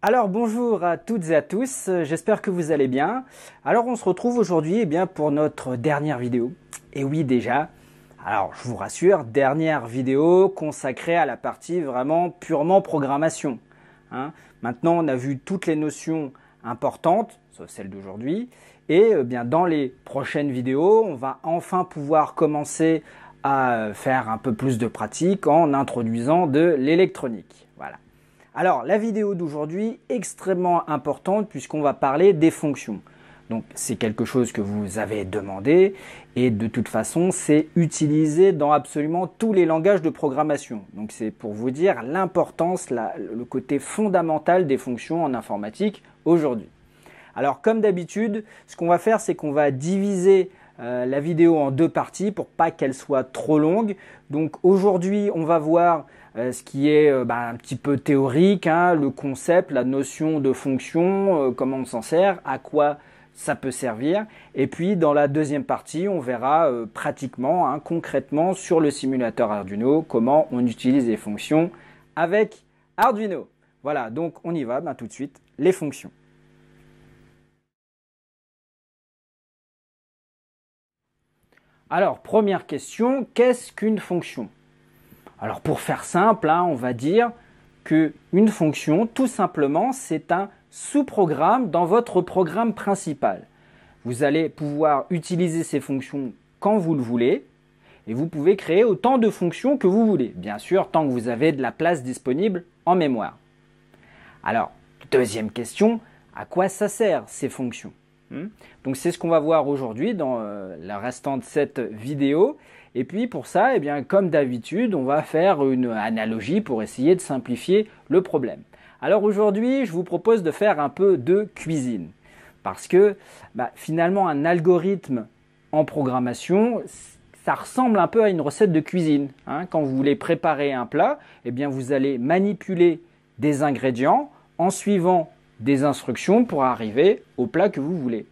Alors bonjour à toutes et à tous, j'espère que vous allez bien. Alors on se retrouve aujourd'hui pour notre dernière vidéo. Et oui déjà, alors je vous rassure, dernière vidéo consacrée à la partie vraiment purement programmation. Maintenant on a vu toutes les notions importantes, sauf celle d'aujourd'hui. Et dans les prochaines vidéos, on va enfin pouvoir commencer à faire un peu plus de pratique en introduisant de l'électronique. Voilà. Alors, la vidéo d'aujourd'hui est extrêmement importante puisqu'on va parler des fonctions. Donc, c'est quelque chose que vous avez demandé et de toute façon, c'est utilisé dans absolument tous les langages de programmation. Donc, c'est pour vous dire l'importance, le côté fondamental des fonctions en informatique aujourd'hui. Alors, comme d'habitude, ce qu'on va faire, c'est qu'on va diviser la vidéo en deux parties pour pas qu'elle soit trop longue. Donc, aujourd'hui, on va voir ce qui est un petit peu théorique, le concept, la notion de fonction, comment on s'en sert, à quoi ça peut servir. Et puis dans la deuxième partie, on verra pratiquement, concrètement sur le simulateur Arduino, comment on utilise les fonctions avec Arduino. Voilà, donc on y va tout de suite, les fonctions. Alors, première question, qu'est-ce qu'une fonction ? Alors pour faire simple, on va dire qu'une fonction, tout simplement, c'est un sous-programme dans votre programme principal. Vous allez pouvoir utiliser ces fonctions quand vous le voulez et vous pouvez créer autant de fonctions que vous voulez. Bien sûr, tant que vous avez de la place disponible en mémoire. Alors, deuxième question, à quoi ça sert ces fonctions ? Donc c'est ce qu'on va voir aujourd'hui dans le restant de cette vidéo. Et puis pour ça, comme d'habitude, on va faire une analogie pour essayer de simplifier le problème. Alors aujourd'hui, je vous propose de faire un peu de cuisine. Parce que finalement, un algorithme en programmation, ça ressemble un peu à une recette de cuisine. Quand vous voulez préparer un plat, vous allez manipuler des ingrédients en suivant des instructions pour arriver au plat que vous voulez.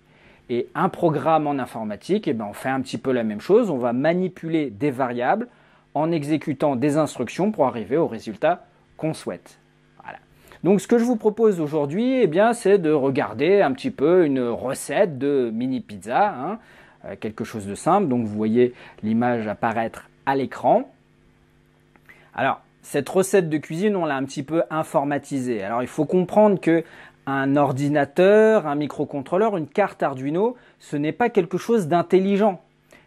Et un programme en informatique, on fait un petit peu la même chose. On va manipuler des variables en exécutant des instructions pour arriver au résultat qu'on souhaite. Voilà. Donc ce que je vous propose aujourd'hui, c'est de regarder un petit peu une recette de mini pizza, quelque chose de simple. Donc vous voyez l'image apparaître à l'écran. Alors cette recette de cuisine, on l'a un petit peu informatisée. Alors il faut comprendre que un ordinateur, un microcontrôleur, une carte Arduino, ce n'est pas quelque chose d'intelligent.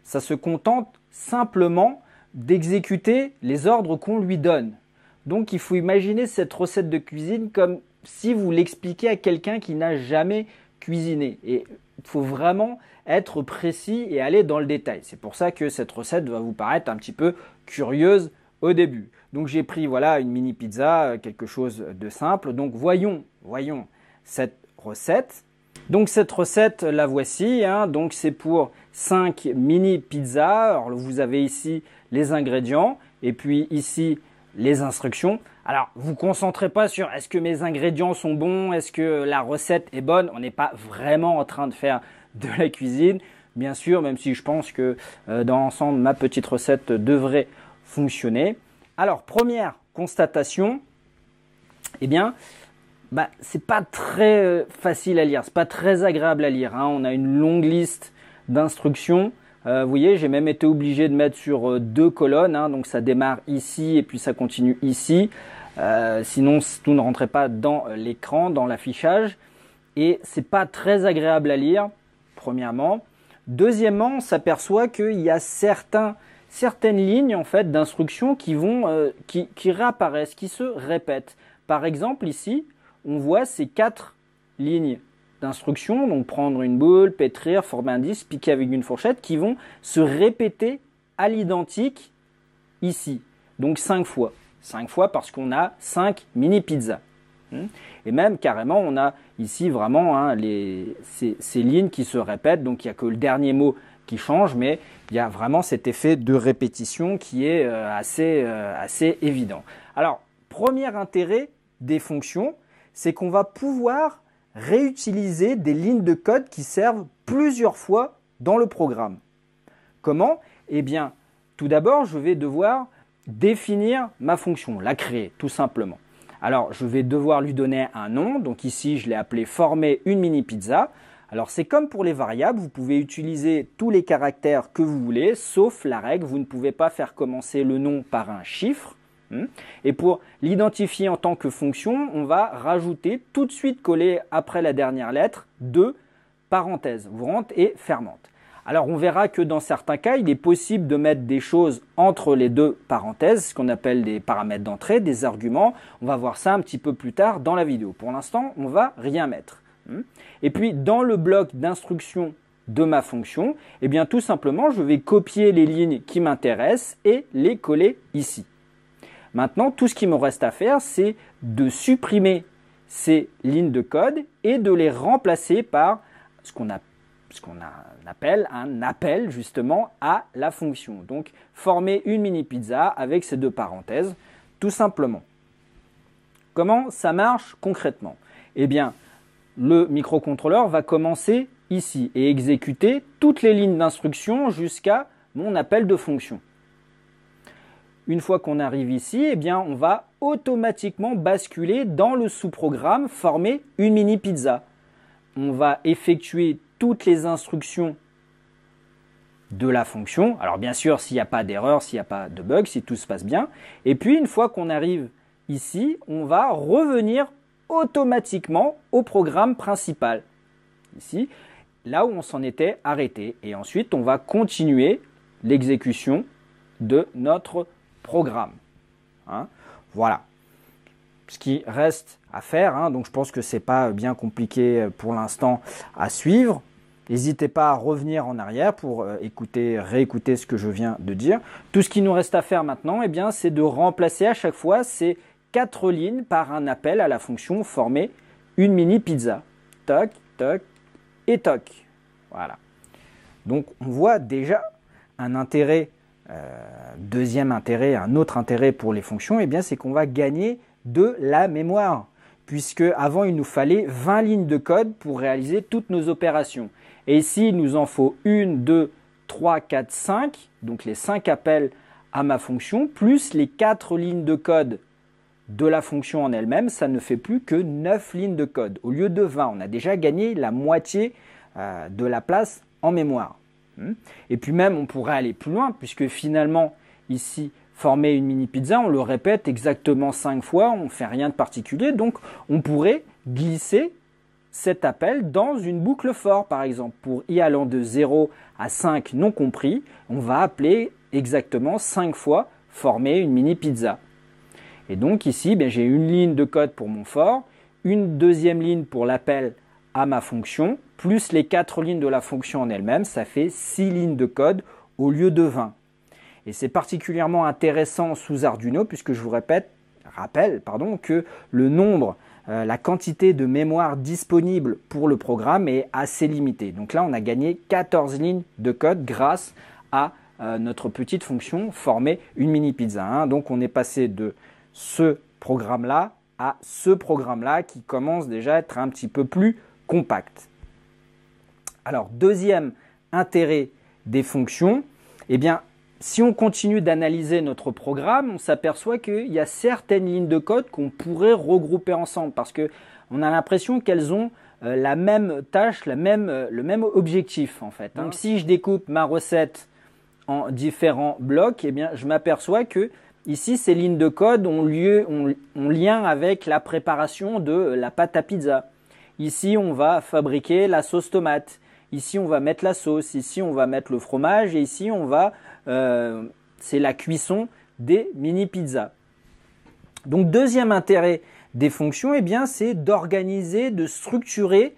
Ça se contente simplement d'exécuter les ordres qu'on lui donne. Donc il faut imaginer cette recette de cuisine comme si vous l'expliquiez à quelqu'un qui n'a jamais cuisiné. Et il faut vraiment être précis et aller dans le détail. C'est pour ça que cette recette va vous paraître un petit peu curieuse au début. Donc j'ai pris une mini pizza, quelque chose de simple. Donc voyons cette recette. Donc cette recette, la voici. Donc c'est pour 5 mini pizzas. Alors vous avez ici les ingrédients et puis ici les instructions. Alors vous concentrez pas sur est-ce que mes ingrédients sont bons, est-ce que la recette est bonne. On n'est pas vraiment en train de faire de la cuisine. Bien sûr, même si je pense que dans l'ensemble, ma petite recette devrait fonctionner. Alors première constatation, c'est pas très facile à lire, c'est pas très agréable à lire. On a une longue liste d'instructions. Vous voyez, j'ai même été obligé de mettre sur 2 colonnes. Donc ça démarre ici et puis ça continue ici. Sinon, tout ne rentrait pas dans l'écran, dans l'affichage. Et c'est pas très agréable à lire, premièrement. Deuxièmement, on s'aperçoit qu'il y a certaines lignes en fait d'instructions qui réapparaissent, qui se répètent. Par exemple, ici, on voit ces 4 lignes d'instructions, donc prendre une boule, pétrir, former un disque, piquer avec une fourchette, qui vont se répéter à l'identique ici. Donc 5 fois. 5 fois parce qu'on a 5 mini pizzas. Et même carrément, on a ici vraiment ces lignes qui se répètent, donc il n'y a que le dernier mot qui change, mais il y a vraiment cet effet de répétition qui est assez évident. Alors, premier intérêt des fonctions, c'est qu'on va pouvoir réutiliser des lignes de code qui servent plusieurs fois dans le programme. Comment ? Tout d'abord, je vais devoir définir ma fonction, la créer tout simplement. Alors, je vais devoir lui donner un nom. Donc ici, je l'ai appelé former une mini pizza. Alors, c'est comme pour les variables. Vous pouvez utiliser tous les caractères que vous voulez, sauf la règle. Vous ne pouvez pas faire commencer le nom par un chiffre. Et pour l'identifier en tant que fonction, on va rajouter tout de suite collé après la dernière lettre deux parenthèses, ouvrante et fermante. Alors on verra que dans certains cas, il est possible de mettre des choses entre les deux parenthèses, ce qu'on appelle des paramètres d'entrée, des arguments. On va voir ça un petit peu plus tard dans la vidéo. Pour l'instant, on ne va rien mettre. Et puis dans le bloc d'instruction de ma fonction, eh bien tout simplement, je vais copier les lignes qui m'intéressent et les coller ici. Maintenant, tout ce qu'il me reste à faire, c'est de supprimer ces lignes de code et de les remplacer par ce qu'on appelle un appel justement à la fonction. Donc, former une mini pizza avec ces deux parenthèses, tout simplement. Comment ça marche concrètement? Eh bien, le microcontrôleur va commencer ici et exécuter toutes les lignes d'instruction jusqu'à mon appel de fonction. Une fois qu'on arrive ici, eh bien, on va automatiquement basculer dans le sous-programme former une mini pizza. On va effectuer toutes les instructions de la fonction. Alors bien sûr, s'il n'y a pas d'erreur, s'il n'y a pas de bug, si tout se passe bien. Et puis, une fois qu'on arrive ici, on va revenir automatiquement au programme principal. Ici, là où on s'en était arrêté. Et ensuite, on va continuer l'exécution de notre programme. Voilà ce qui reste à faire. Donc je pense que ce n'est pas bien compliqué pour l'instant à suivre. N'hésitez pas à revenir en arrière pour réécouter ce que je viens de dire. Tout ce qui nous reste à faire maintenant, eh bien, c'est de remplacer à chaque fois ces 4 lignes par un appel à la fonction former une mini pizza. Toc, toc et toc. Voilà. Donc on voit déjà un intérêt. Deuxième intérêt, un autre intérêt pour les fonctions, eh bien, c'est qu'on va gagner de la mémoire. Puisque avant, il nous fallait 20 lignes de code pour réaliser toutes nos opérations. Et ici, il nous en faut 1, 2, 3, 4, 5, donc les 5 appels à ma fonction, plus les 4 lignes de code de la fonction en elle-même, ça ne fait plus que 9 lignes de code. Au lieu de 20, on a déjà gagné la moitié de la place en mémoire. Et puis même, on pourrait aller plus loin, puisque finalement, ici, former une mini pizza, on le répète exactement 5 fois, on ne fait rien de particulier, donc on pourrait glisser cet appel dans une boucle for, par exemple. Pour y allant de 0 à 5 non compris, on va appeler exactement 5 fois former une mini pizza. Et donc ici, j'ai une ligne de code pour mon for, une deuxième ligne pour l'appel à ma fonction, plus les 4 lignes de la fonction en elle-même, ça fait 6 lignes de code au lieu de 20. Et c'est particulièrement intéressant sous Arduino puisque je vous rappelle que le nombre, la quantité de mémoire disponible pour le programme est assez limitée. Donc là, on a gagné 14 lignes de code grâce à notre petite fonction former une mini pizza. Donc on est passé de ce programme-là à ce programme-là qui commence déjà à être un petit peu plus compact. Alors, deuxième intérêt des fonctions, eh bien, si on continue d'analyser notre programme, on s'aperçoit qu'il y a certaines lignes de code qu'on pourrait regrouper ensemble parce qu'on a l'impression qu'elles ont la même tâche, le même objectif en fait. Donc, si je découpe ma recette en différents blocs, eh bien, je m'aperçois que ici, ces lignes de code ont lien avec la préparation de la pâte à pizza. Ici, on va fabriquer la sauce tomate. Ici, on va mettre la sauce. Ici, on va mettre le fromage. Et ici, c'est la cuisson des mini pizzas. Donc, deuxième intérêt des fonctions, eh bien, c'est d'organiser, de structurer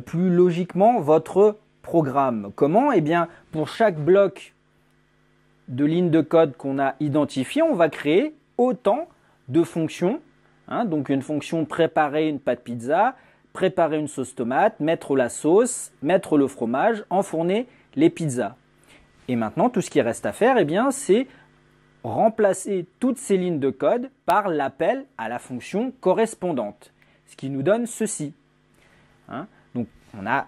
plus logiquement votre programme. Comment? Eh bien, pour chaque bloc de lignes de code qu'on a identifié, on va créer autant de fonctions. Donc, une fonction préparer une pâte pizza, préparer une sauce tomate, mettre la sauce, mettre le fromage, enfourner les pizzas. Et maintenant, tout ce qui reste à faire, eh bien, c'est remplacer toutes ces lignes de code par l'appel à la fonction correspondante, ce qui nous donne ceci. Donc, on a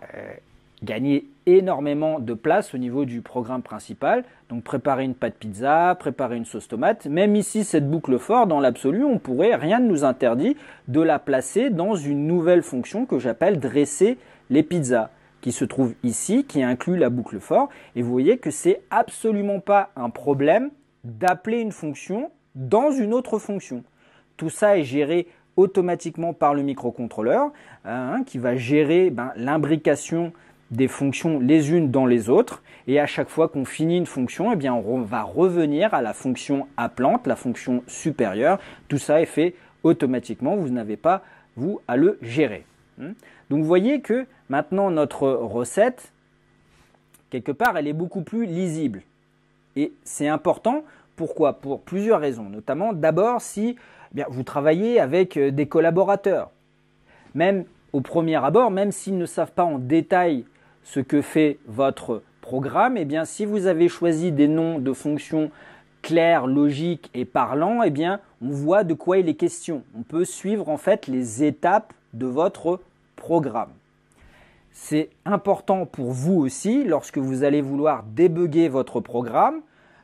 gagner énormément de place au niveau du programme principal. Donc préparer une pâte pizza, préparer une sauce tomate. Même ici, cette boucle for, dans l'absolu, on pourrait, rien ne nous interdit de la placer dans une nouvelle fonction que j'appelle dresser les pizzas, qui se trouve ici, qui inclut la boucle for. Et vous voyez que c'est absolument pas un problème d'appeler une fonction dans une autre fonction. Tout ça est géré automatiquement par le microcontrôleur qui va gérer l'imbrication des fonctions les unes dans les autres. Et à chaque fois qu'on finit une fonction, eh bien, on va revenir à la fonction appelante, la fonction supérieure. Tout ça est fait automatiquement. Vous n'avez pas, vous, à le gérer. Donc, vous voyez que maintenant, notre recette, quelque part, elle est beaucoup plus lisible. Et c'est important. Pourquoi? Pour plusieurs raisons. Notamment, d'abord, si vous travaillez avec des collaborateurs. Même au premier abord, même s'ils ne savent pas en détail ce que fait votre programme, eh bien, si vous avez choisi des noms de fonctions clairs, logiques et parlants, eh bien, on voit de quoi il est question. On peut suivre en fait les étapes de votre programme. C'est important pour vous aussi, lorsque vous allez vouloir débugger votre programme,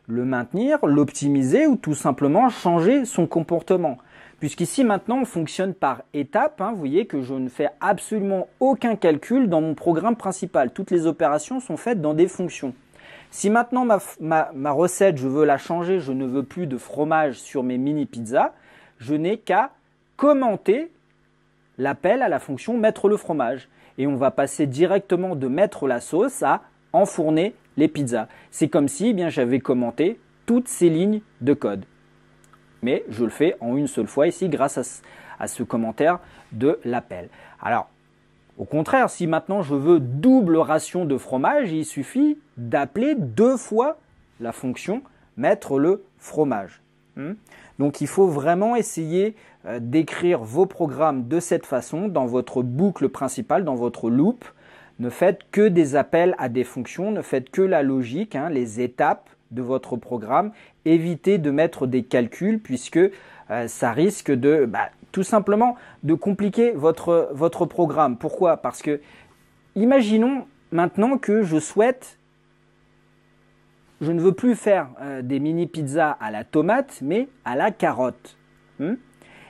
le maintenir, l'optimiser ou tout simplement changer son comportement. Puisqu'ici maintenant on fonctionne par étapes, vous voyez que je ne fais absolument aucun calcul dans mon programme principal. Toutes les opérations sont faites dans des fonctions. Si maintenant ma recette, je veux la changer, je ne veux plus de fromage sur mes mini pizzas, je n'ai qu'à commenter l'appel à la fonction mettre le fromage. Et on va passer directement de mettre la sauce à enfourner les pizzas. C'est comme si j'avais commenté toutes ces lignes de code. Mais je le fais en une seule fois ici grâce à ce commentaire de l'appel. Alors, au contraire, si maintenant je veux double ration de fromage, il suffit d'appeler 2 fois la fonction mettre le fromage. Donc il faut vraiment essayer d'écrire vos programmes de cette façon dans votre boucle principale, dans votre loop. Ne faites que des appels à des fonctions, ne faites que la logique, les étapes de votre programme. Évitez de mettre des calculs puisque ça risque de tout simplement de compliquer votre programme. Pourquoi? Parce que imaginons maintenant que je ne veux plus faire des mini pizzas à la tomate mais à la carotte.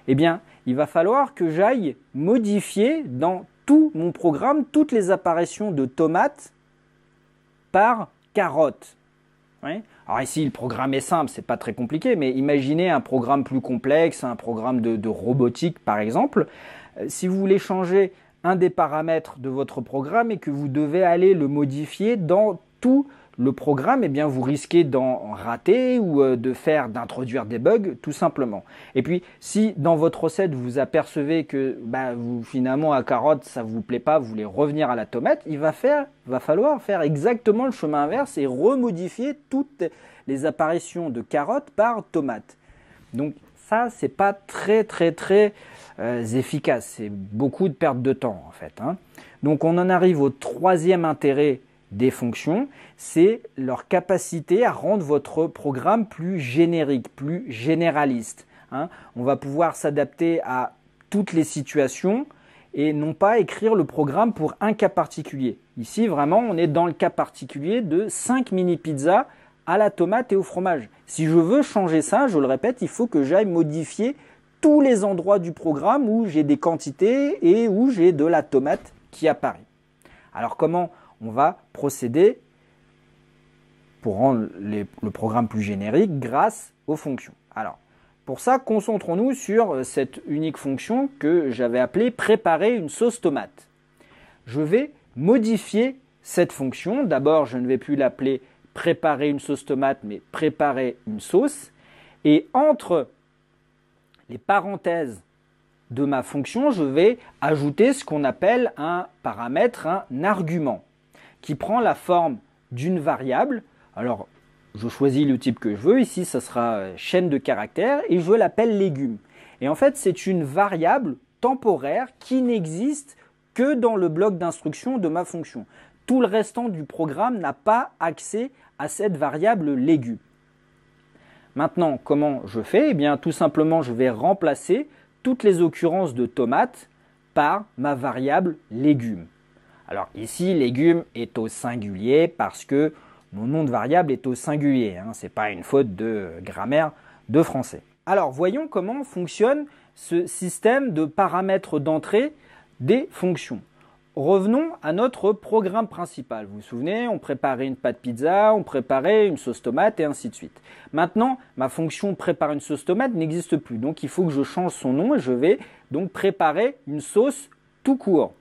Eh bien, il va falloir que j'aille modifier dans tout mon programme, toutes les apparitions de tomates par carotte. Alors ici, le programme est simple, c'est pas très compliqué, mais imaginez un programme plus complexe, un programme de robotique par exemple. Si vous voulez changer un des paramètres de votre programme et que vous devez aller le modifier dans tout le programme, eh bien vous risquez d'en rater ou d'introduire des bugs tout simplement. Et puis si dans votre recette vous apercevez que finalement à carotte ça vous plaît pas, vous voulez revenir à la tomate, il va falloir faire exactement le chemin inverse et remodifier toutes les apparitions de carotte par tomate. Donc ça c'est pas très efficace, c'est beaucoup de perte de temps en fait. Donc on en arrive au troisième intérêt des fonctions, c'est leur capacité à rendre votre programme plus générique, plus généraliste. On va pouvoir s'adapter à toutes les situations et non pas écrire le programme pour un cas particulier. Ici, vraiment, on est dans le cas particulier de 5 mini pizzas à la tomate et au fromage. Si je veux changer ça, je le répète, il faut que j'aille modifier tous les endroits du programme où j'ai des quantités et où j'ai de la tomate qui apparaît. Alors comment on va procéder pour rendre le programme plus générique grâce aux fonctions. Alors, pour ça, concentrons-nous sur cette unique fonction que j'avais appelée préparer une sauce tomate. Je vais modifier cette fonction. D'abord, je ne vais plus l'appeler préparer une sauce tomate, mais préparer une sauce. Et entre les parenthèses de ma fonction, je vais ajouter ce qu'on appelle un paramètre, un argument, qui prend la forme d'une variable. Alors, je choisis le type que je veux. Ici, ça sera chaîne de caractères et je l'appelle légume. Et en fait, c'est une variable temporaire qui n'existe que dans le bloc d'instruction de ma fonction. Tout le restant du programme n'a pas accès à cette variable légume. Maintenant, comment je fais? Eh bien, tout simplement, je vais remplacer toutes les occurrences de tomates par ma variable légume. Alors ici, légumes est au singulier parce que mon nom de variable est au singulier. Ce n'est pas une faute de grammaire de français. Alors voyons comment fonctionne ce système de paramètres d'entrée des fonctions. Revenons à notre programme principal. Vous vous souvenez, on préparait une pâte pizza, on préparait une sauce tomate et ainsi de suite. Maintenant, ma fonction préparer une sauce tomate n'existe plus. Donc il faut que je change son nom et je vais donc préparer une sauce tout court.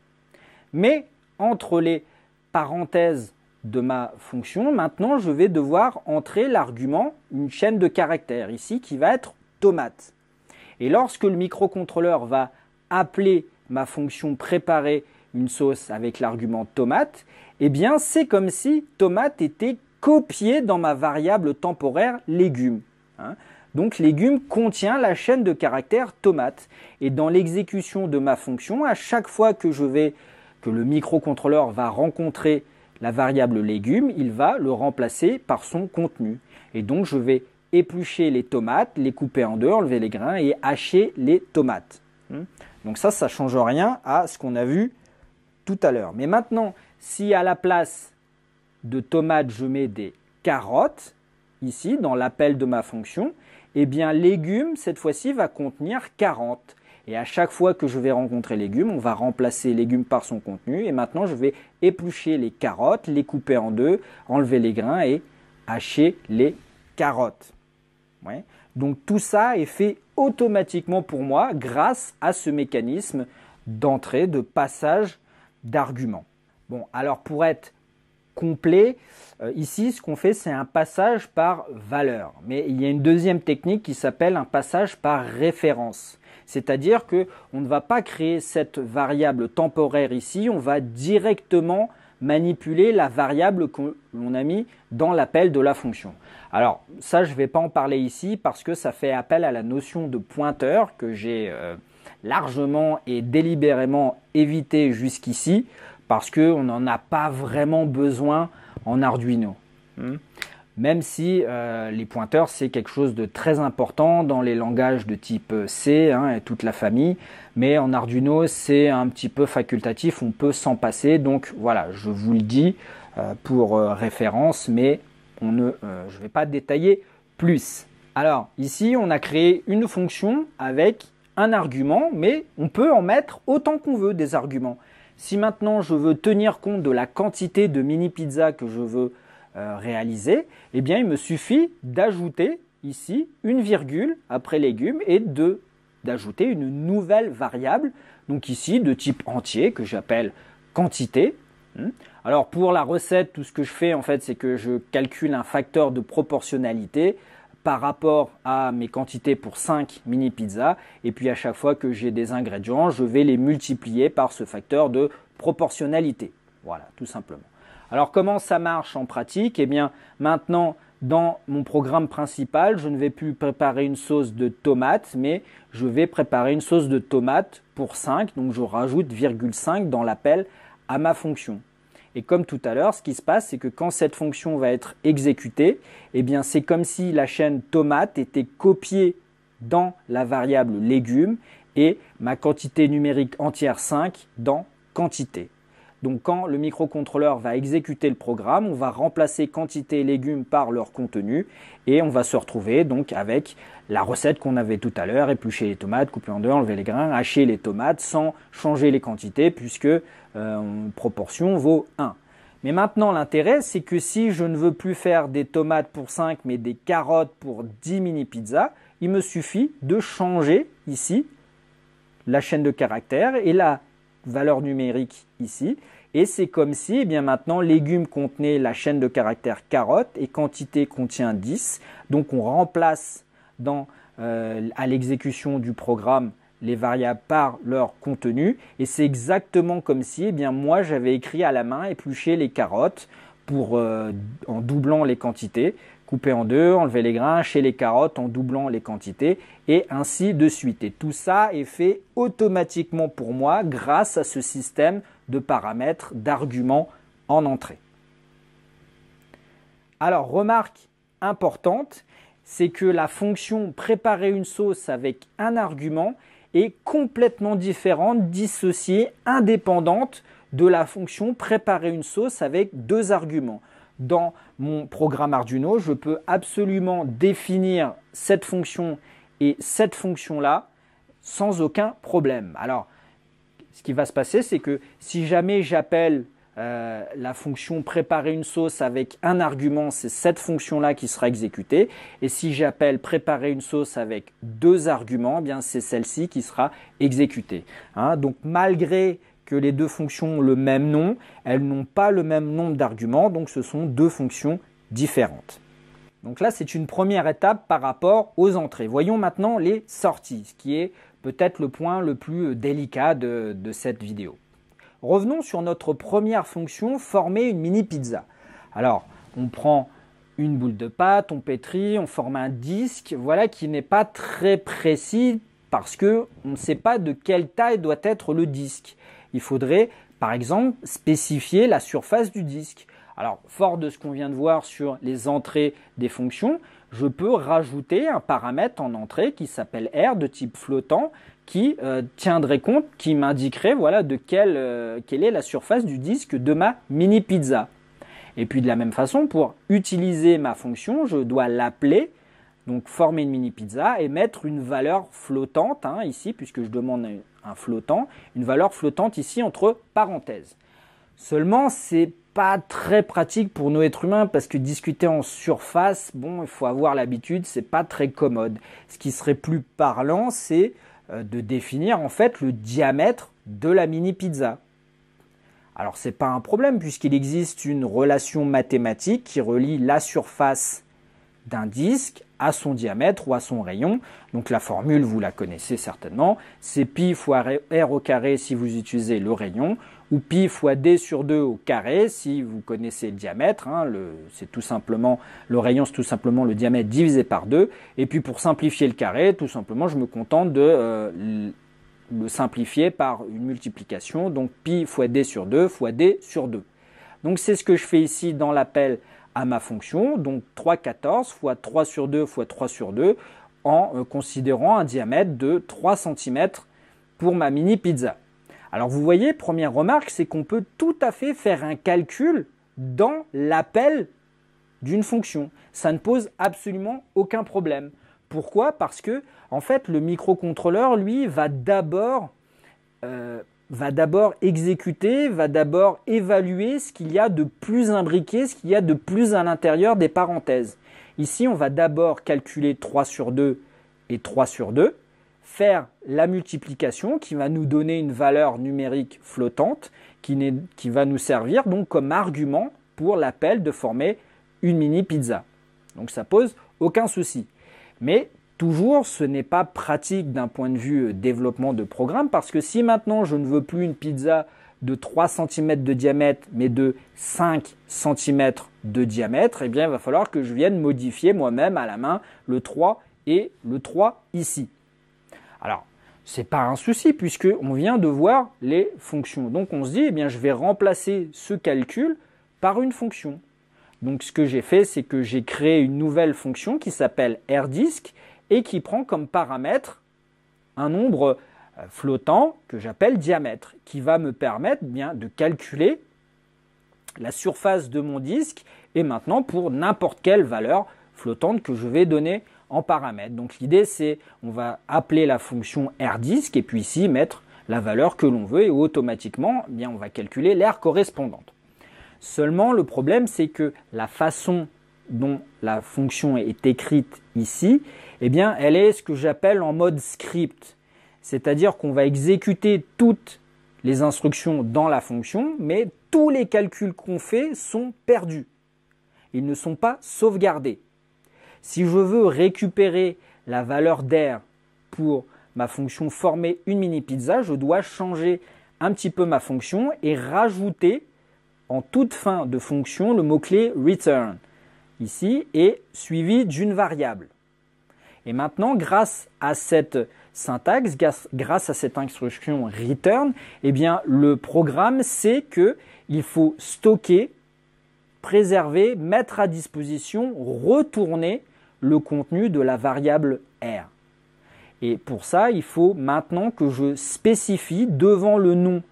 Mais entre les parenthèses de ma fonction, maintenant je vais devoir entrer l'argument, une chaîne de caractères ici qui va être tomate. Et lorsque le microcontrôleur va appeler ma fonction préparer une sauce avec l'argument tomate, eh bien c'est comme si tomate était copié dans ma variable temporaire légumes. Donc légumes contient la chaîne de caractères tomate. Et dans l'exécution de ma fonction, à chaque fois que le microcontrôleur va rencontrer la variable légumes, il va le remplacer par son contenu. Et donc je vais éplucher les tomates, les couper en deux, enlever les grains et hacher les tomates. Donc ça ne change rien à ce qu'on a vu tout à l'heure. Mais maintenant, si à la place de tomates, je mets des carottes, ici, dans l'appel de ma fonction, eh bien, légumes, cette fois-ci, va contenir 40. Et à chaque fois que je vais rencontrer légumes, on va remplacer légumes par son contenu. Et maintenant, je vais éplucher les carottes, les couper en deux, enlever les grains et hacher les carottes. Ouais. Donc tout ça est fait automatiquement pour moi grâce à ce mécanisme d'entrée, de passage d'arguments. Bon, alors pour être complet, ici ce qu'on fait c'est un passage par valeur. Mais il y a une deuxième technique qui s'appelle un passage par référence. C'est-à-dire qu'on ne va pas créer cette variable temporaire ici, on va directement manipuler la variable que l'on a mis dans l'appel de la fonction. Alors ça je ne vais pas en parler ici parce que ça fait appel à la notion de pointeur que j'ai largement et délibérément évité jusqu'ici parce qu'on n'en a pas vraiment besoin en Arduino. Même si les pointeurs c'est quelque chose de très important dans les langages de type C et toute la famille, mais en Arduino c'est un petit peu facultatif, on peut s'en passer, donc voilà, je vous le dis pour référence, mais je ne vais pas détailler plus. Alors ici on a créé une fonction avec un argument, mais on peut en mettre autant qu'on veut des arguments. Si maintenant je veux tenir compte de la quantité de mini pizza que je veux réaliser, eh bien il me suffit d'ajouter ici une virgule après légumes et d'ajouter une nouvelle variable, donc ici de type entier que j'appelle quantité. Alors pour la recette, tout ce que je fais en fait, c'est que je calcule un facteur de proportionnalité par rapport à mes quantités pour 5 mini pizzas et puis à chaque fois que j'ai des ingrédients, je vais les multiplier par ce facteur de proportionnalité. Voilà, tout simplement. Alors comment ça marche en pratique? Eh bien maintenant dans mon programme principal, je ne vais plus préparer une sauce de tomate, mais je vais préparer une sauce de tomate pour 5, donc je rajoute 0,5 dans l'appel à ma fonction. Et comme tout à l'heure, ce qui se passe, c'est que quand cette fonction va être exécutée, eh bien c'est comme si la chaîne tomate était copiée dans la variable légumes et ma quantité numérique entière 5 dans quantité. Donc quand le microcontrôleur va exécuter le programme, on va remplacer quantité et légumes par leur contenu et on va se retrouver donc avec la recette qu'on avait tout à l'heure, éplucher les tomates, couper en deux, enlever les grains, hacher les tomates sans changer les quantités puisque proportion vaut 1. Mais maintenant l'intérêt c'est que si je ne veux plus faire des tomates pour 5 mais des carottes pour 10 mini pizzas, il me suffit de changer ici la chaîne de caractères et la valeur numérique ici. Et c'est comme si eh bien maintenant légumes contenait la chaîne de caractères carottes et quantité contient 10. Donc on remplace à l'exécution du programme les variables par leur contenu et c'est exactement comme si eh bien moi j'avais écrit à la main éplucher les carottes en doublant les quantités, couper en deux, enlever les grains, hacher les carottes en doublant les quantités et ainsi de suite. Et tout ça est fait automatiquement pour moi grâce à ce système de paramètres d'arguments en entrée. Alors remarque importante, c'est que la fonction préparer une sauce avec un argument est complètement différente, dissociée, indépendante de la fonction préparer une sauce avec deux arguments. Dans mon programme Arduino, je peux absolument définir cette fonction et cette fonction-là sans aucun problème. Alors, ce qui va se passer, c'est que si jamais j'appelle la fonction préparer une sauce avec un argument, c'est cette fonction-là qui sera exécutée. Et si j'appelle préparer une sauce avec deux arguments, eh bien c'est celle-ci qui sera exécutée. Donc malgré que les deux fonctions ont le même nom, elles n'ont pas le même nombre d'arguments, donc ce sont deux fonctions différentes. Donc là, c'est une première étape par rapport aux entrées. Voyons maintenant les sorties, ce qui est peut-être le point le plus délicat de cette vidéo. Revenons sur notre première fonction, former une mini pizza. Alors, on prend une boule de pâte, on pétrit, on forme un disque, voilà, qui n'est pas très précis parce qu'on ne sait pas de quelle taille doit être le disque. Il faudrait, par exemple, spécifier la surface du disque. Alors, fort de ce qu'on vient de voir sur les entrées des fonctions, je peux rajouter un paramètre en entrée qui s'appelle R de type flottant qui tiendrait compte, qui m'indiquerait voilà, de quelle est la surface du disque de ma mini pizza. Et puis de la même façon, pour utiliser ma fonction, je dois l'appeler, donc former une mini pizza et mettre une valeur flottante ici, puisque je demande un flottant, une valeur flottante ici entre parenthèses. Seulement, c'est pas très pratique pour nous êtres humains parce que discuter en surface, bon, il faut avoir l'habitude, c'est pas très commode. Ce qui serait plus parlant, c'est de définir en fait le diamètre de la mini pizza. Alors c'est pas un problème puisqu'il existe une relation mathématique qui relie la surface d'un disque à son diamètre ou à son rayon. Donc la formule, vous la connaissez certainement, c'est pi fois r au carré si vous utilisez le rayon, ou pi fois d sur 2 au carré si vous connaissez le diamètre. C'est tout simplement, le rayon, c'est tout simplement le diamètre divisé par 2. Et puis pour simplifier le carré, tout simplement, je me contente de le simplifier par une multiplication. Donc pi fois d sur 2 fois d sur 2. Donc c'est ce que je fais ici dans l'appel à ma fonction, donc 3,14 fois 3 sur 2 fois 3 sur 2 en considérant un diamètre de 3 cm pour ma mini pizza. Alors vous voyez, première remarque, c'est qu'on peut tout à fait faire un calcul dans l'appel d'une fonction. Ça ne pose absolument aucun problème. Pourquoi? Parce que en fait, le microcontrôleur, lui, va d'abord exécuter, va d'abord évaluer ce qu'il y a de plus imbriqué, ce qu'il y a de plus à l'intérieur des parenthèses. Ici, on va d'abord calculer 3 sur 2 et 3 sur 2, faire la multiplication qui va nous donner une valeur numérique flottante qui va nous servir donc comme argument pour l'appel de former une mini pizza. Donc ça pose aucun souci. Mais toujours, ce n'est pas pratique d'un point de vue développement de programme parce que si maintenant je ne veux plus une pizza de 3 cm de diamètre mais de 5 cm de diamètre, eh bien il va falloir que je vienne modifier moi-même à la main le 3 et le 3 ici. Alors, ce n'est pas un souci puisqu'on vient de voir les fonctions. Donc on se dit, eh bien je vais remplacer ce calcul par une fonction. Donc ce que j'ai fait, c'est que j'ai créé une nouvelle fonction qui s'appelle RDisk et qui prend comme paramètre un nombre flottant que j'appelle diamètre, qui va me permettre bien de calculer la surface de mon disque et maintenant pour n'importe quelle valeur flottante que je vais donner en paramètre. Donc l'idée c'est, on va appeler la fonction RDisk et puis ici mettre la valeur que l'on veut et automatiquement, eh bien, on va calculer l'aire correspondante. Seulement le problème c'est que la façon dont la fonction est écrite ici, eh bien, elle est ce que j'appelle en mode script. C'est-à-dire qu'on va exécuter toutes les instructions dans la fonction, mais tous les calculs qu'on fait sont perdus. Ils ne sont pas sauvegardés. Si je veux récupérer la valeur d'air pour ma fonction former une mini pizza, je dois changer un petit peu ma fonction et rajouter en toute fin de fonction le mot-clé return ici est suivi d'une variable. Et maintenant, grâce à cette syntaxe, grâce à cette instruction return, eh bien, le programme sait qu'il faut stocker, préserver, mettre à disposition, retourner le contenu de la variable R. Et pour ça, il faut maintenant que je spécifie devant le nom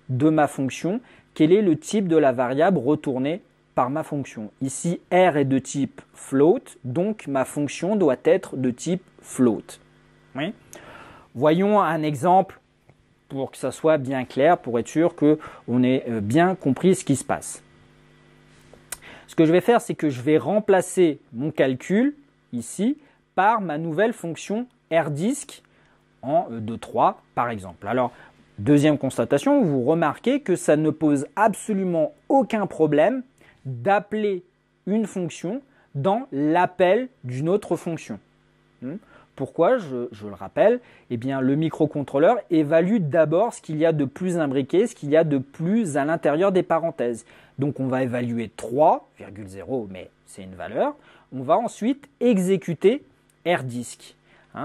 de ma fonction, quel est le type de la variable retournée par ma fonction. Ici, R est de type float, donc ma fonction doit être de type float. Oui. Voyons un exemple pour que ça soit bien clair, pour être sûr qu'on ait bien compris ce qui se passe. Ce que je vais faire, c'est que je vais remplacer mon calcul, ici, par ma nouvelle fonction RDisk en de3, par exemple. Alors, deuxième constatation, vous remarquez que ça ne pose absolument aucun problème d'appeler une fonction dans l'appel d'une autre fonction. Pourquoi? Je le rappelle, eh bien, le microcontrôleur évalue d'abord ce qu'il y a de plus imbriqué, ce qu'il y a de plus à l'intérieur des parenthèses. Donc on va évaluer 3,0, mais c'est une valeur. On va ensuite exécuter RDisk.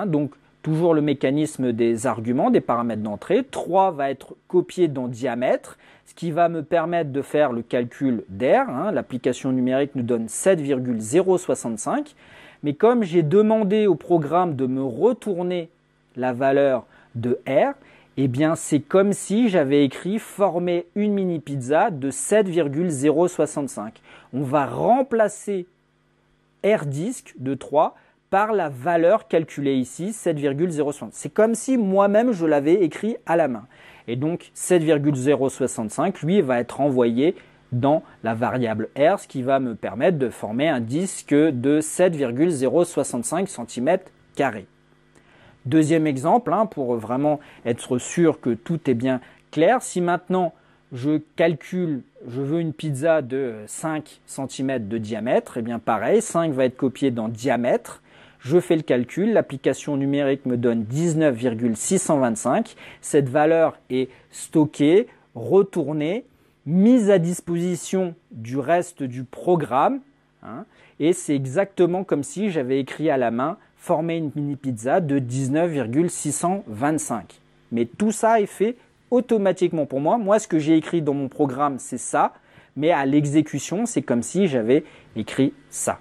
Donc toujours le mécanisme des arguments, des paramètres d'entrée. 3 va être copié dans diamètre, ce qui va me permettre de faire le calcul d'R. L'application numérique nous donne 7,065. Mais comme j'ai demandé au programme de me retourner la valeur de R, eh bien c'est comme si j'avais écrit former une mini pizza de 7,065. On va remplacer RDisk de 3 par la valeur calculée ici, 7,065. C'est comme si moi-même je l'avais écrit à la main. Et donc 7,065, lui, va être envoyé dans la variable R, ce qui va me permettre de former un disque de 7,065 cm². Deuxième exemple, pour vraiment être sûr que tout est bien clair, si maintenant je calcule, je veux une pizza de 5 cm de diamètre, et bien pareil, 5 va être copié dans diamètre, je fais le calcul, l'application numérique me donne 19,625, cette valeur est stockée, retournée, mise à disposition du reste du programme, et c'est exactement comme si j'avais écrit à la main former une mini pizza de 19,625. Mais tout ça est fait automatiquement pour moi. Moi, ce que j'ai écrit dans mon programme, c'est ça, mais à l'exécution, c'est comme si j'avais écrit ça.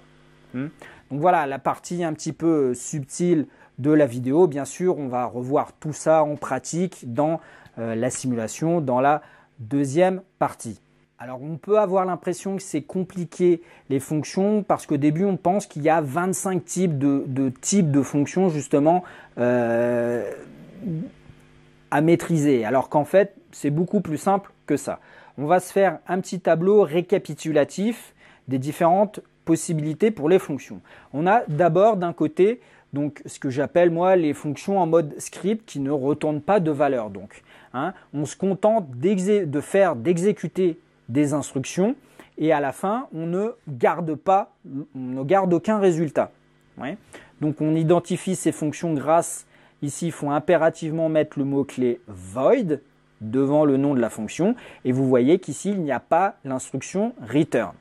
Donc voilà la partie un petit peu subtile de la vidéo. Bien sûr, on va revoir tout ça en pratique dans la simulation, dans la deuxième partie. Alors on peut avoir l'impression que c'est compliqué les fonctions parce qu'au début on pense qu'il y a 25 types de fonctions justement à maîtriser, alors qu'en fait c'est beaucoup plus simple que ça. On va se faire un petit tableau récapitulatif des différentes possibilités pour les fonctions. On a d'abord d'un côté donc ce que j'appelle moi les fonctions en mode script qui ne retournent pas de valeur. Donc, on se contente d'exécuter des instructions et à la fin on ne garde aucun résultat. Donc on identifie ces fonctions grâce, ici il faut impérativement mettre le mot-clé void devant le nom de la fonction et vous voyez qu'ici il n'y a pas l'instruction return.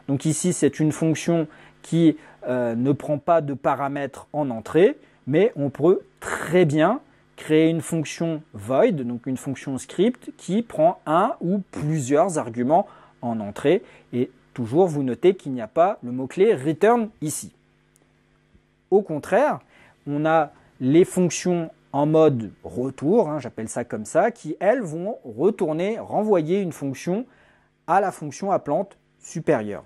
Donc ici c'est une fonction qui ne prend pas de paramètres en entrée, mais on peut très bien créer une fonction void, donc une fonction script qui prend un ou plusieurs arguments en entrée et toujours vous notez qu'il n'y a pas le mot-clé return ici. Au contraire, on a les fonctions en mode retour, j'appelle ça comme ça, qui elles vont renvoyer une fonction à la fonction appelante supérieure.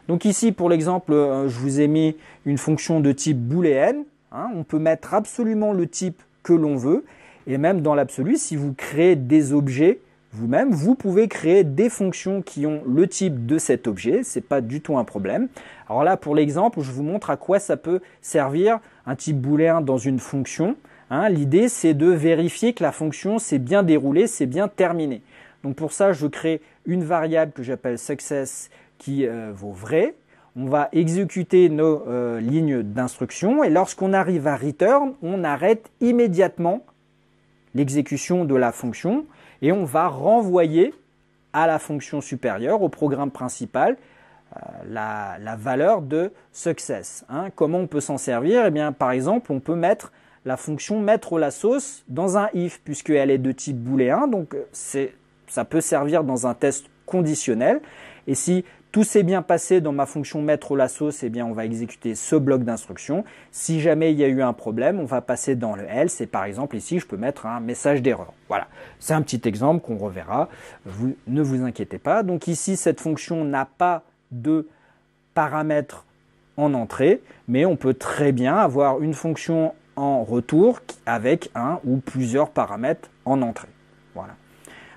Donc ici pour l'exemple, je vous ai mis une fonction de type booléenne. On peut mettre absolument le type que l'on veut et même dans l'absolu, si vous créez des objets vous-même, vous pouvez créer des fonctions qui ont le type de cet objet, ce n'est pas du tout un problème. Alors là pour l'exemple, je vous montre à quoi ça peut servir un type booléen dans une fonction. L'idée c'est de vérifier que la fonction s'est bien déroulée, c'est bien terminé. Donc pour ça je crée une variable que j'appelle success qui vaut vrai. On va exécuter nos lignes d'instruction et lorsqu'on arrive à return, on arrête immédiatement l'exécution de la fonction et on va renvoyer à la fonction supérieure, au programme principal, la valeur de success. Comment on peut s'en servir? Eh bien, par exemple, on peut mettre la fonction mettre la sauce dans un if puisqu'elle est de type booléen, donc ça peut servir dans un test conditionnel. Et si tout s'est bien passé dans ma fonction mettre la sauce, eh bien on va exécuter ce bloc d'instruction. Si jamais il y a eu un problème, on va passer dans le else et par exemple ici je peux mettre un message d'erreur. Voilà. C'est un petit exemple qu'on reverra, ne vous inquiétez pas. Donc ici, cette fonction n'a pas de paramètres en entrée, mais on peut très bien avoir une fonction en retour avec un ou plusieurs paramètres en entrée. Voilà.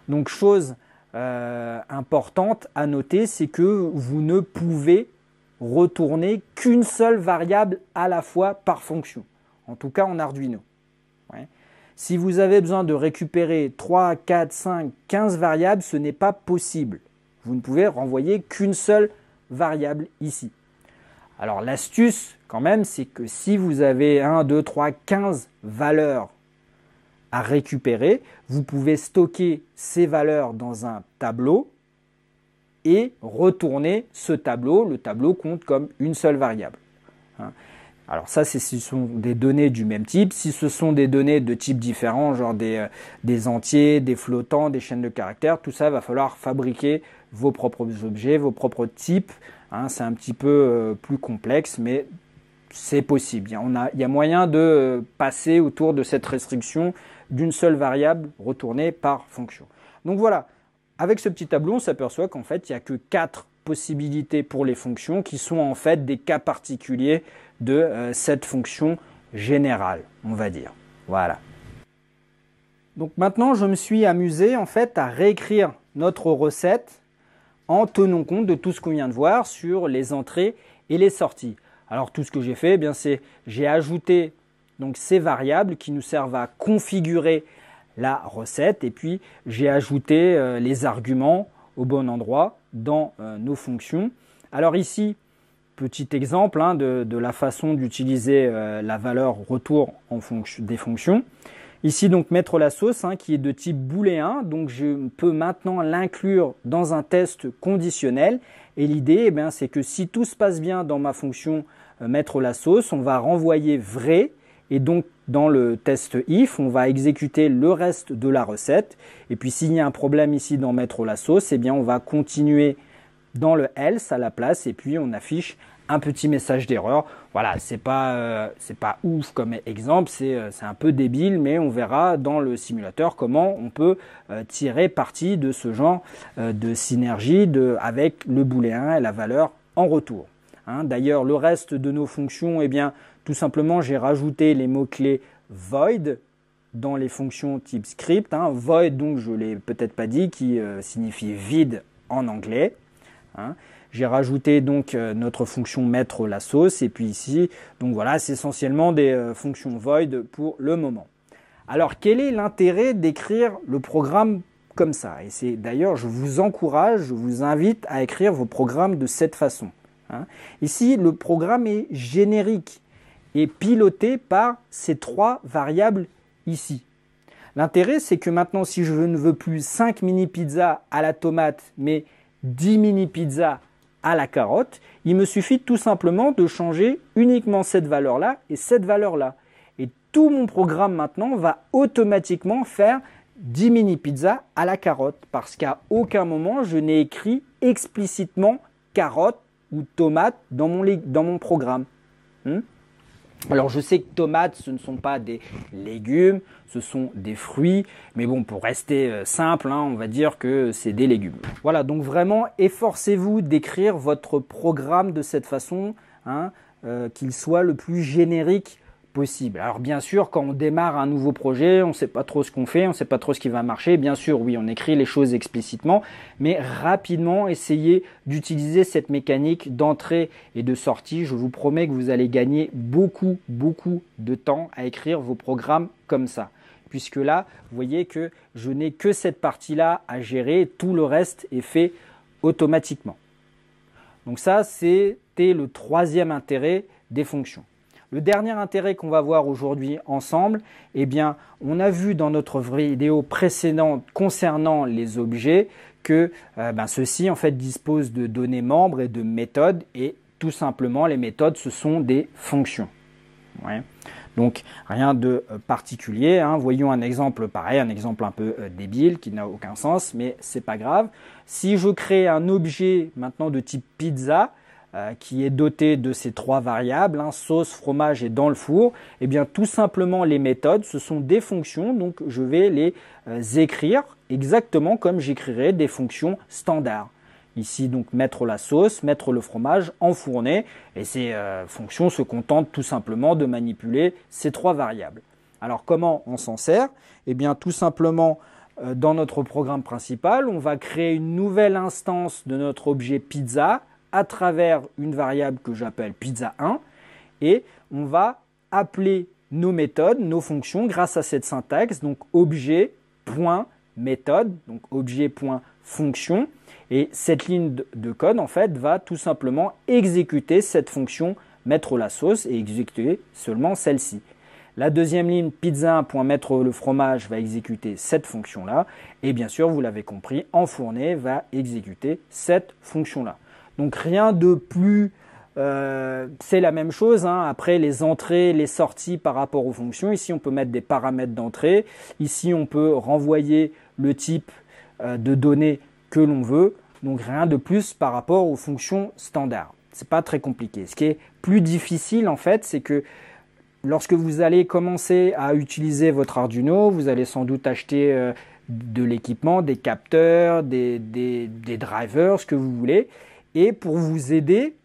Donc chose importante à noter, c'est que vous ne pouvez retourner qu'une seule variable à la fois par fonction, en tout cas en Arduino. Ouais. Si vous avez besoin de récupérer 3, 4, 5, 15 variables, ce n'est pas possible. Vous ne pouvez renvoyer qu'une seule variable ici. Alors l'astuce quand même, c'est que si vous avez 1, 2, 3, 15 valeurs à récupérer, vous pouvez stocker ces valeurs dans un tableau et retourner ce tableau. Le tableau compte comme une seule variable. Alors ça, ce sont des données du même type. Si ce sont des données de types différents, genre des entiers, des flottants, des chaînes de caractères, tout ça, va falloir fabriquer vos propres objets, vos propres types. C'est un petit peu plus complexe, mais c'est possible. Il y a moyen de passer autour de cette restriction d'une seule variable retournée par fonction. Donc voilà, avec ce petit tableau, on s'aperçoit qu'en fait, il n'y a que 4 possibilités pour les fonctions qui sont en fait des cas particuliers de cette fonction générale, on va dire. Voilà. Donc maintenant, je me suis amusé en fait à réécrire notre recette en tenant compte de tout ce qu'on vient de voir sur les entrées et les sorties. Alors tout ce que j'ai fait, eh bien c'est j'ai ajouté donc ces variables qui nous servent à configurer la recette et puis j'ai ajouté les arguments au bon endroit dans nos fonctions. Alors ici, petit exemple de la façon d'utiliser la valeur retour en fonction des fonctions. Ici donc mettre la sauce qui est de type booléen, donc je peux maintenant l'inclure dans un test conditionnel et l'idée c'est que si tout se passe bien dans ma fonction mettre la sauce, on va renvoyer vrai et donc dans le test if on va exécuter le reste de la recette et puis s'il y a un problème ici dans mettre la sauce, on va continuer dans le else à la place et puis on affiche un petit message d'erreur. Voilà, c'est pas ouf comme exemple, c'est un peu débile, mais on verra dans le simulateur comment on peut tirer parti de ce genre de synergie avec le booléen et la valeur en retour. D'ailleurs, le reste de nos fonctions, tout simplement, j'ai rajouté les mots-clés void dans les fonctions type script. Void, donc je ne l'ai peut-être pas dit, qui signifie vide en anglais. J'ai rajouté donc notre fonction mettre la sauce et puis ici, donc voilà, c'est essentiellement des fonctions void pour le moment. Alors, quel est l'intérêt d'écrire le programme comme ça? Et c'est d'ailleurs, je vous encourage, je vous invite à écrire vos programmes de cette façon. Ici, le programme est générique et piloté par ces 3 variables ici. L'intérêt, c'est que maintenant, si je ne veux plus 5 mini pizzas à la tomate, mais 10 mini pizzas à la carotte, il me suffit tout simplement de changer uniquement cette valeur-là et cette valeur-là. Et tout mon programme maintenant va automatiquement faire 10 mini pizzas à la carotte parce qu'à aucun moment je n'ai écrit explicitement carotte ou tomate dans mon programme. Alors je sais que tomates, ce ne sont pas des légumes, ce sont des fruits, mais bon, pour rester simple, on va dire que c'est des légumes. Voilà, donc vraiment, efforcez-vous d'écrire votre programme de cette façon, qu'il soit le plus générique possible. Alors bien sûr, quand on démarre un nouveau projet, on ne sait pas trop ce qu'on fait, on ne sait pas trop ce qui va marcher. Bien sûr, oui, on écrit les choses explicitement, mais rapidement, essayez d'utiliser cette mécanique d'entrée et de sortie. Je vous promets que vous allez gagner beaucoup de temps à écrire vos programmes comme ça. Puisque là, vous voyez que je n'ai que cette partie-là à gérer, tout le reste est fait automatiquement. Donc ça, c'était le 3e intérêt des fonctions. Le dernier intérêt qu'on va voir aujourd'hui ensemble, on a vu dans notre vidéo précédente concernant les objets que ceux-ci en fait disposent de données membres et de méthodes et tout simplement les méthodes ce sont des fonctions. Ouais. Donc rien de particulier, voyons un exemple pareil, un exemple un peu débile qui n'a aucun sens mais c'est pas grave. Si je crée un objet maintenant de type pizza, qui est doté de ces trois variables, sauce, fromage et dans le four, eh bien tout simplement les méthodes, ce sont des fonctions, donc je vais les écrire exactement comme j'écrirais des fonctions standards. Ici donc mettre la sauce, mettre le fromage, enfourner, et ces fonctions se contentent tout simplement de manipuler ces trois variables. Alors comment on s'en sert? Eh bien tout simplement dans notre programme principal, on va créer une nouvelle instance de notre objet pizza à travers une variable que j'appelle pizza1 et on va appeler nos méthodes, nos fonctions grâce à cette syntaxe, donc objet.méthode, donc objet.fonction, et cette ligne de code en fait va tout simplement exécuter cette fonction mettre la sauce et exécuter seulement celle-ci. La deuxième ligne pizza1.mettre le fromage va exécuter cette fonction-là et bien sûr vous l'avez compris, enfourner va exécuter cette fonction-là. Donc rien de plus, c'est la même chose. Après les entrées, les sorties par rapport aux fonctions. Ici on peut mettre des paramètres d'entrée. Ici on peut renvoyer le type de données que l'on veut. Donc rien de plus par rapport aux fonctions standards. C'est pas très compliqué. Ce qui est plus difficile en fait, c'est que lorsque vous allez commencer à utiliser votre Arduino, vous allez sans doute acheter de l'équipement, des capteurs, des drivers, ce que vous voulez. Et pour vous aider,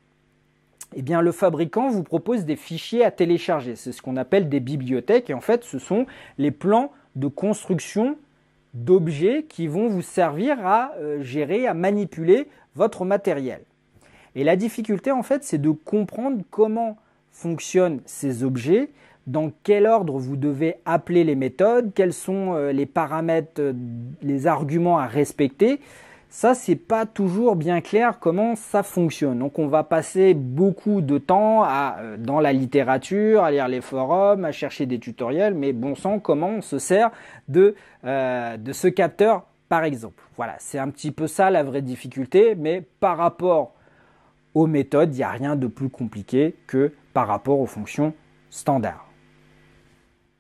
eh bien, le fabricant vous propose des fichiers à télécharger. C'est ce qu'on appelle des bibliothèques. Et en fait, ce sont les plans de construction d'objets qui vont vous servir à gérer, à manipuler votre matériel. Et la difficulté, en fait, c'est de comprendre comment fonctionnent ces objets, dans quel ordre vous devez appeler les méthodes, quels sont les paramètres, les arguments à respecter. Ça, c'est pas toujours bien clair comment ça fonctionne. Donc, on va passer beaucoup de temps dans la littérature, à lire les forums, à chercher des tutoriels. Mais bon sang, comment on se sert de ce capteur, par exemple. Voilà, c'est un petit peu ça la vraie difficulté. Mais par rapport aux méthodes, il n'y a rien de plus compliqué que par rapport aux fonctions standards.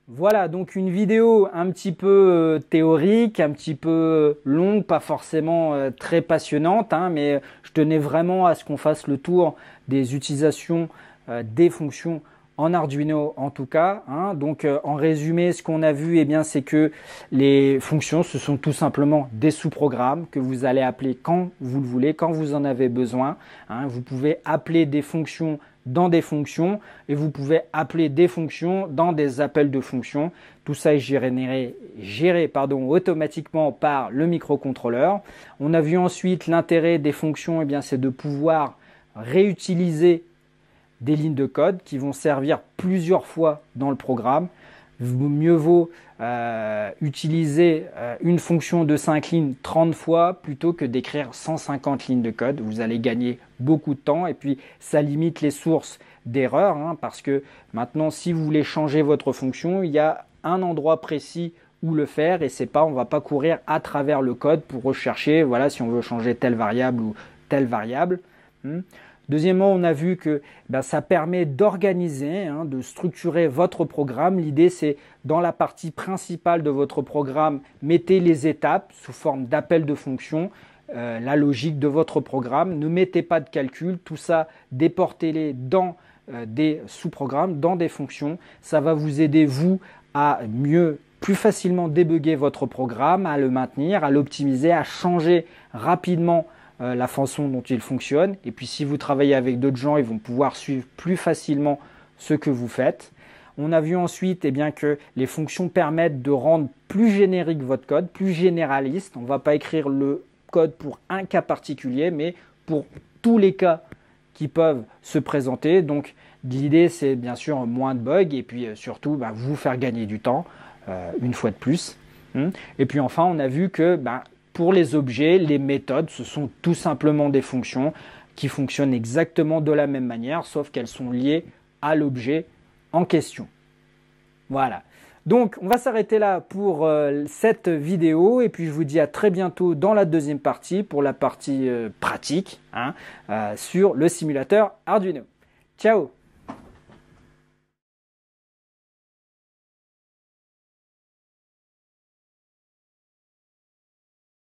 Voilà, donc une vidéo un petit peu théorique, un petit peu longue, pas forcément très passionnante, mais je tenais vraiment à ce qu'on fasse le tour des utilisations des fonctions en Arduino en tout cas. Donc en résumé, ce qu'on a vu, eh bien, c'est que les fonctions, ce sont tout simplement des sous-programmes que vous allez appeler quand vous le voulez, quand vous en avez besoin. Vous pouvez appeler des fonctions dans des fonctions et vous pouvez appeler des fonctions dans des appels de fonctions. Tout ça est géré automatiquement par le microcontrôleur. On a vu ensuite l'intérêt des fonctions, eh bien, c'est de pouvoir réutiliser des lignes de code qui vont servir plusieurs fois dans le programme. Mieux vaut utiliser une fonction de 5 lignes 30 fois plutôt que d'écrire 150 lignes de code. Vous allez gagner beaucoup de temps et puis ça limite les sources d'erreurs parce que maintenant si vous voulez changer votre fonction, il y a un endroit précis où le faire et c'est pas, on va pas courir à travers le code pour rechercher voilà si on veut changer telle variable ou telle variable. Deuxièmement, on a vu que ça permet d'organiser, de structurer votre programme. L'idée, c'est dans la partie principale de votre programme, mettez les étapes sous forme d'appel de fonction, la logique de votre programme. Ne mettez pas de calcul, tout ça, déportez-les dans des sous-programmes, dans des fonctions. Ça va vous aider, vous, à plus facilement débugger votre programme, à le maintenir, à l'optimiser, à changer rapidement la façon dont il fonctionne. Et puis si vous travaillez avec d'autres gens, ils vont pouvoir suivre plus facilement ce que vous faites. On a vu ensuite que les fonctions permettent de rendre plus générique votre code, plus généraliste. On ne va pas écrire le code pour un cas particulier, mais pour tous les cas qui peuvent se présenter. Donc l'idée, c'est bien sûr moins de bugs et puis surtout vous faire gagner du temps une fois de plus. Et puis enfin, on a vu que pour les objets, les méthodes, ce sont tout simplement des fonctions qui fonctionnent exactement de la même manière, sauf qu'elles sont liées à l'objet en question. Voilà. Donc, on va s'arrêter là pour cette vidéo et puis je vous dis à très bientôt dans la deuxième partie pour la partie pratique sur le simulateur Arduino. Ciao!